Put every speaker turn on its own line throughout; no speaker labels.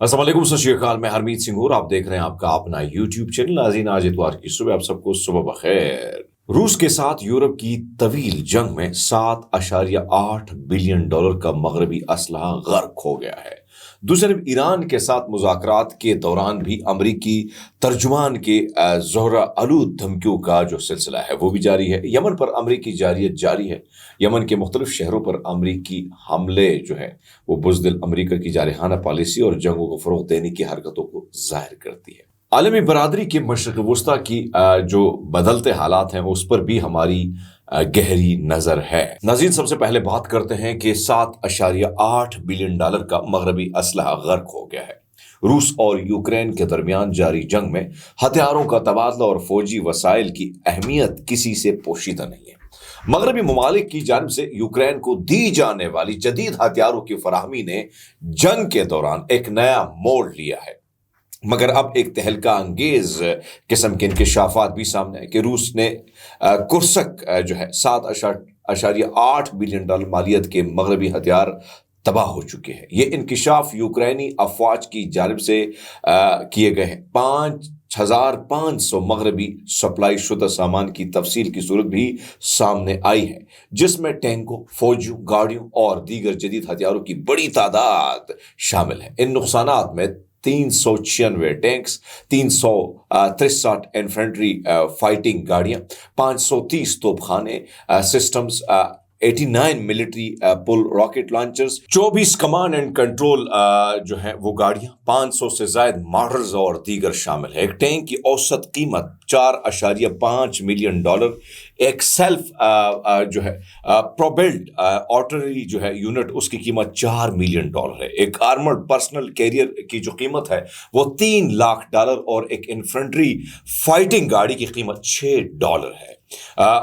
अस्सलाम वालेकुम, सत श्री अकाल। मैं हरमीत सिंह और आप देख रहे हैं आपका अपना यूट्यूब चैनल नाज़रीन। आज इतवार की सुबह आप सबको सुबह बखैर। रूस के साथ यूरोप की तवील जंग में $7.8 बिलियन का मगरबी असलहा गर्क हो गया है। दूसरी तरफ ईरान के साथ मुज़ाकरात के दौरान भी अमरीकी तर्जुमान के ज़ोहरा आलूद धमकियों का जो सिलसिला है वो भी जारी है। यमन पर अमरीकी जारियत जारी है। यमन के मुख्तलिफ शहरों पर अमरीकी हमले जो है वो बुज़दिल अमरीका की जारहाना पॉलिसी और जंगों को फ़रोग़ देने की हरकतों को ज़ाहिर करती है। आलमी बरादरी के मशरिक़ वस्ता की जो बदलते हालात हैं उस पर भी हमारी गहरी नजर है। नाज़रीन, सबसे पहले बात करते हैं कि $7.8 बिलियन का मगरबी असलहा गर्क हो गया है। रूस और यूक्रेन के दरमियान जारी जंग में हथियारों का तबादला और फौजी वसाइल की अहमियत किसी से पोशीदा नहीं है। मगरबी ममालिक की जानिब से यूक्रेन को दी जाने वाली जदीद हथियारों की फराहमी ने जंग के दौरान एक नया मोड़ लिया है, मगर अब एक तहलका अंगेज किस्म के इंकशाफात भी सामने है कि रूस ने कुर्सक जो है $7.8 बिलियन मालियत के मगरबी हथियार तबाह हो चुके हैं। ये इंकशाफ यूक्रेनी अफवाज की जानिब से किए गए हैं। 5,500 मगरबी सप्लाई शुदा सामान की तफसील की सूरत भी सामने आई है, जिसमें टैंकों, फौजियों, गाड़ियों और दीगर जदीद हथियारों की बड़ी तादाद शामिल है। इन नुकसानात में 396 टैंक्स, 363 इन्फेंट्री फाइटिंग गाड़ियां, 530 तोपखाने सिस्टम्स, 89 मिलिट्री पुल rocket launchers, 24 command and control जो है वो गाड़ियां, 500 से ज्यादा मॉडल्स और दीगर शामिल है। एक टैंक की औसत कीमत $4.5 मिलियन, एक सेल्फ जो है प्रोपेल्ड आर्टिलरी जो है यूनिट उसकी कीमत $4 मिलियन है। एक आर्मर्ड पर्सनल कैरियर की जो कीमत है वो $3 लाख और एक इन्फेंट्री फाइटिंग गाड़ी की कीमत $6 है।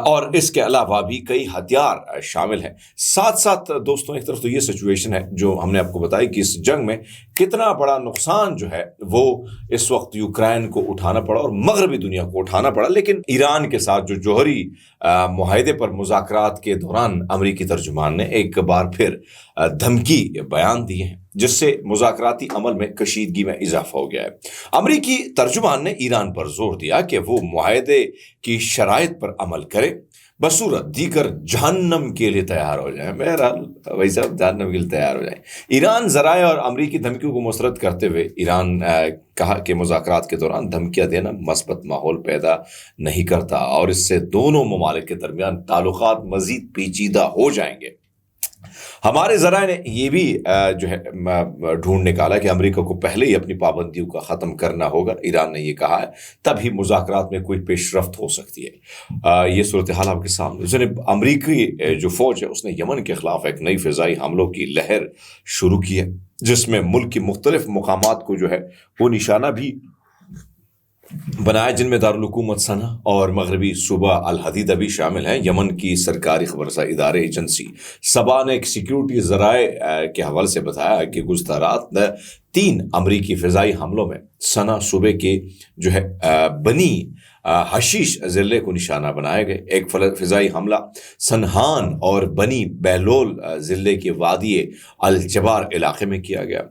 और इसके अलावा भी कई हथियार शामिल हैं। साथ साथ दोस्तों, एक तरफ तो ये सिचुएशन है जो हमने आपको बताई कि इस जंग में कितना बड़ा नुकसान जो है वो इस वक्त यूक्रेन को उठाना पड़ा और मगरबी दुनिया को उठाना पड़ा, लेकिन ईरान के साथ जो जौहरी मुआहदे पर मुज़ाकरात के दौरान अमरीकी तर्जुमान ने एक बार फिर धमकी बयान दिए हैं, जिससे मुज़ाकराती अमल में कशीदगी में इजाफा हो गया है। अमरीकी तर्जुमान ने ईरान पर जोर दिया कि वो मुआहदे की शराइत पर अमल करे, बसूरत दीकर जहन्नम के लिए तैयार हो जाए। बहरहाल वही साहब जहन्नम के लिए तैयार हो जाए। ईरान ज़राए और अमरीकी धमकियों को मुस्तरद करते हुए ईरान कहा कि मुज़ाकरात के दौरान धमकियां देना मस्बत माहौल पैदा नहीं करता और इससे दोनों ममालिक के दरमियान ताल्लुकात मज़ीद पेचीदा हो जाएंगे। हमारे ज़राए ने ये भी जो है ढूंढ निकाला कि अमेरिका को पहले ही अपनी पाबंदियों का ख़त्म करना होगा। ईरान ने ये कहा है, तभी मुज़ाकरात में कोई पेशरफ्त हो सकती है। ये सूरत हाल आपके सामने। उसने अमरीकी जो फ़ौज है उसने यमन के ख़िलाफ़ एक नई फ़िज़ाई हमलों की लहर शुरू की है, जिसमें मुल्क की मुख्तलिफ मकामात को जो है वो निशाना भी बनाया, जिनमें दारुल हुकूमत सना और मगरबी सूबा अल हदीदा भी शामिल हैं। यमन की सरकारी खबरसा इदारे एजेंसी सबा ने एक सिक्योरिटी ज़राए के हवाले से बताया कि गुज़श्ता रात 3 अमरीकी फ़िज़ाई हमलों में सना सूबे के जो है बनी हशीश ज़िले को निशाना बनाए गए। एक फ़िज़ाई हमला सनहान और बनी बहलोल ज़िले के वादी अल जबार इलाके में किया गया,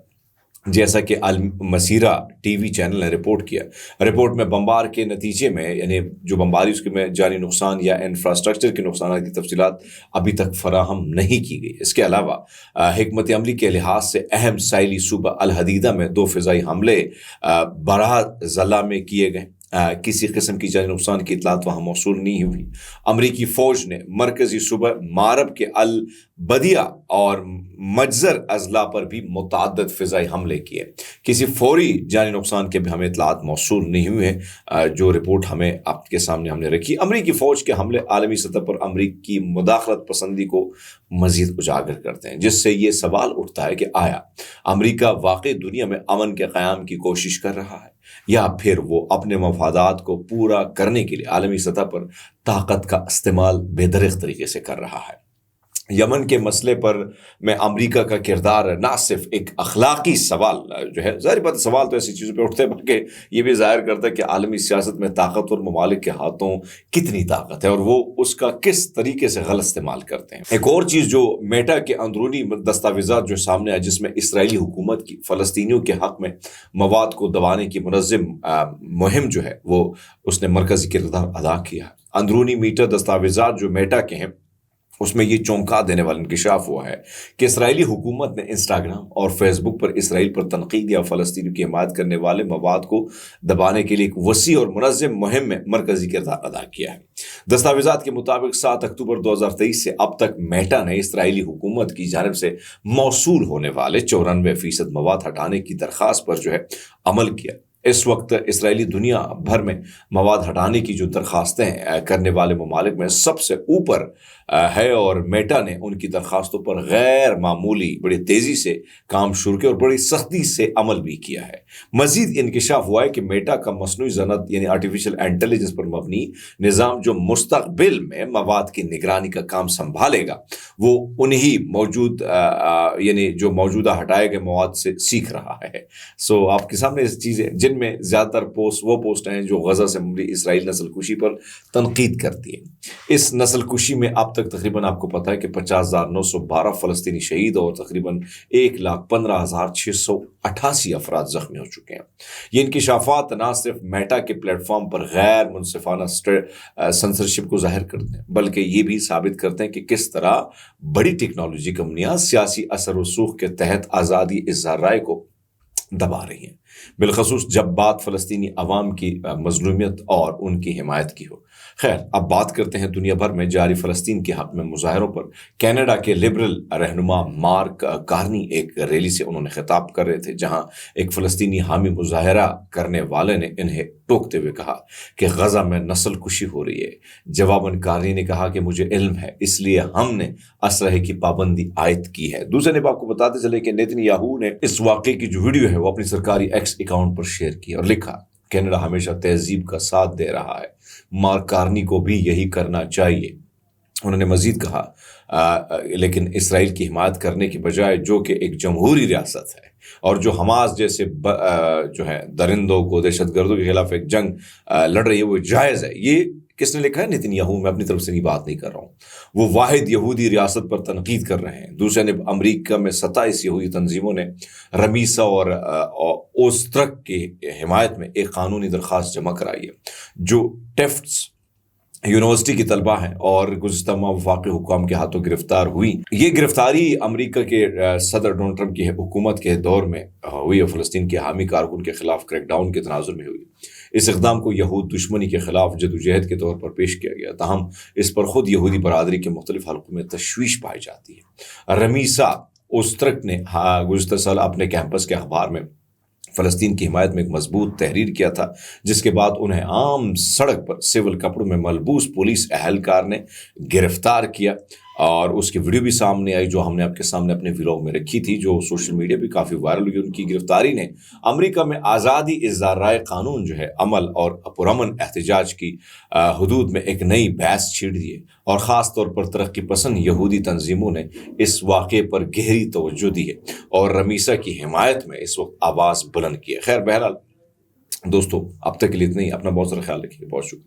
जैसा कि अल मसीरा टीवी चैनल ने रिपोर्ट किया। रिपोर्ट में बम्बार के नतीजे में यानी जो बम्बारी उसके में जानी नुकसान या इंफ्रास्ट्रक्चर के नुकसान की तफसीलात अभी तक फराहम नहीं की गई। इसके अलावा हिकमत अमली के लिहाज से अहम साइली सूबा अल हदीदा में 2 फ़िज़ाई हमले बराह ज़ला में किए गए। किसी किस्म की जानी नुकसान की इतलात वहाँ मौसूल नहीं हुई। अमरीकी फ़ौज ने मरकज़ी सूबा मारब के अल बदिया और मजर अजला पर भी मुतअद्दिद फ़िज़ाई हमले किए। किसी फौरी जानी नुकसान के भी हमें इतलात मौसूल नहीं हुए, जो रिपोर्ट हमें आपके सामने हमने रखी। अमरीकी फ़ौज के हमले आलमी सतह पर अमरीकी मुदाखलत पसंदी को मज़ीद उजागर करते हैं, जिससे ये सवाल उठता है कि आया अमरीका वाकई दुनिया में अमन के क़याम की कोशिश कर रहा है या फिर वो अपने मफादात को पूरा करने के लिए आलमी सतह पर ताकत का इस्तेमाल बेदरिग तरीके से कर रहा है। یمن کے مسئلے پر میں امریکہ کا کردار نہ صرف ایک اخلاقی سوال جو ہے، ظاہر بات سوال تو ایسی چیزوں پہ اٹھتے ہیں، بلکہ یہ بھی ظاہر کرتا ہے کہ عالمی سیاست میں طاقتور ممالک کے ہاتھوں کتنی طاقت ہے اور وہ اس کا کس طریقے سے غلط استعمال کرتے ہیں۔ ایک اور چیز جو میٹا کے اندرونی دستاویزات جو سامنے آئے، جس میں اسرائیلی حکومت کی فلسطینیوں کے حق میں مواد کو دبانے کی منظم مہم جو ہے وہ اس نے مرکزی کردار ادا کیا۔ اندرونی میٹا دستاویزات جو میٹا کے ہیں، اس میں یہ چونکا دینے والا انکشاف ہوا ہے کہ اسرائیلی حکومت نے انسٹاگرام اور فیس بک پر اسرائیل پر تنقید یا فلسطینیوں کی حمایت کرنے والے مواد کو دبانے کے لیے ایک وسیع اور منظم مہم میں مرکزی کردار ادا کیا ہے۔ دستاویزات کے مطابق 7 اکتوبر 2023 سے اب تک میٹا نے اسرائیلی حکومت کی جانب سے موصول ہونے والے 94% مواد ہٹانے کی درخواست پر جو ہے عمل کیا۔ اس وقت اسرائیلی دنیا بھر میں مواد ہٹانے کی جو درخواستیں کرنے والے ممالک میں سب سے اوپر ہے، اور میٹا نے ان کی درخواستوں پر غیر معمولی بڑی تیزی سے کام شروع کیا اور بڑی سختی سے عمل بھی کیا ہے۔ مزید انکشاف ہوا ہے کہ میٹا کا مصنوعی ذہانت یعنی آرٹیفیشل انٹیلیجنس پر مبنی نظام جو مستقبل میں مواد کی نگرانی کا کام سنبھالے گا، وہ انہی یعنی جو موجودہ ہٹائے گئے مواد سے سیکھ رہا ہے۔ آپ کے سامنے اس چیزیں جن میں زیادہ تر پوسٹ ہیں جو غزہ سے مبنی اسرائیل نسل کشی پر تنقید کرتی ہے۔ اس نسل کشی میں اب تک تقریباً آپ کو پتہ ہے کہ 50,912 فلسطینی شہید اور تقریباً 1,15,688 افراد زخمی ہو چکے ہیں۔ یہ انکشافات نہ صرف میٹا کے پلیٹ فارم پر غیر منصفانہ سنسرشپ کو ظاہر کرتے ہیں، بلکہ یہ بھی ثابت کرتے ہیں کہ کس طرح بڑی ٹیکنالوجی کمپنیاں سیاسی اثر و رسوخ کے تحت آزادی اظہار رائے کو دبا رہی ہیں، بالخصوص جب بات فلسطینی عوام کی مظلومیت اور ان کی حمایت کی ہو۔ خیر، اب بات کرتے ہیں دنیا بھر میں جاری فلسطین کے حق میں مظاہروں پر۔ کینیڈا کے لبرل رہنما مارک کارنی ایک ریلی سے انہوں نے خطاب کر رہے تھے، جہاں ایک فلسطینی حامی مظاہرہ کرنے والے نے انہیں ٹوکتے ہوئے کہا کہ غزہ میں نسل کشی ہو رہی ہے۔ جواباً کارنی نے کہا کہ مجھے علم ہے، اس لیے ہم نے اسلحے کی پابندی عائد کی ہے۔ دوسرے نے آپ کو بتاتے چلے کہ نیتن یاہو نے اس واقعے کی جو ویڈیو ہے وہ اپنی سرکاری ایکس اکاؤنٹ پر شیئر کی اور لکھا، کینیڈا ہمیشہ تہذیب کا ساتھ دے رہا ہے، مارک کارنی کو بھی یہی کرنا چاہیے۔ انہوں نے مزید کہا لیکن اسرائیل کی حمایت کرنے کی بجائے، جو کہ ایک جمہوری ریاست ہے اور جو حماس جیسے جو ہے درندوں کو، دہشت گردوں کے خلاف ایک جنگ لڑ رہی ہے، وہ جائز ہے۔ یہ کس نے لکھا ہے؟ نیتن یاہو، میں اپنی طرف سے بات نہیں کر رہا ہوں۔ وہ واحد یہودی ریاست پر تنقید کر رہے ہیں۔ دوسرے نے امریکہ میں 27 یہودی تنظیموں نے رمیسا اور اوسترک کی حمایت میں ایک قانونی درخواست جمع کرائی ہے، جو ٹیفٹس یونیورسٹی کی طلبہ ہیں اور گزشتہ ماہ وفاقی حکام کے ہاتھوں گرفتار ہوئی۔ یہ گرفتاری امریکہ کے صدر ڈونلڈ ٹرمپ کی حکومت کے دور میں ہوئی اور فلسطین کے حامی کارکن کے خلاف کریک ڈاؤن کے تناظر میں ہوئی۔ اس اقدام کو یہود دشمنی کے خلاف جدوجہد کے طور پر پیش کیا گیا، تاہم اس پر خود یہودی برادری کے مختلف حلقوں میں تشویش پائی جاتی ہے۔ رمیسا اوسترک نے گزشتہ سال اپنے کیمپس کے اخبار میں فلسطین کی حمایت میں ایک مضبوط تحریر کیا تھا، جس کے بعد انہیں عام سڑک پر سول کپڑوں میں ملبوس پولیس اہلکار نے گرفتار کیا، اور اس کی ویڈیو بھی سامنے آئی جو ہم نے آپ کے سامنے اپنے ولاگ میں رکھی تھی، جو سوشل میڈیا پہ کافی وائرل ہوئی۔ ان کی گرفتاری نے امریکہ میں آزادی اظہار رائے قانون جو ہے عمل اور پرامن احتجاج کی حدود میں ایک نئی بحث چھیڑ دی ہے، اور خاص طور پر ترقی پسند یہودی تنظیموں نے اس واقعے پر گہری توجہ دی ہے اور رمیسا کی حمایت میں اس وقت آواز بلند کی ہے۔ خیر، بہرحال دوستو، اب تک کے لیے اتنا ہی۔ اپنا بہت سارا خیال رکھیے، بہت شکریہ۔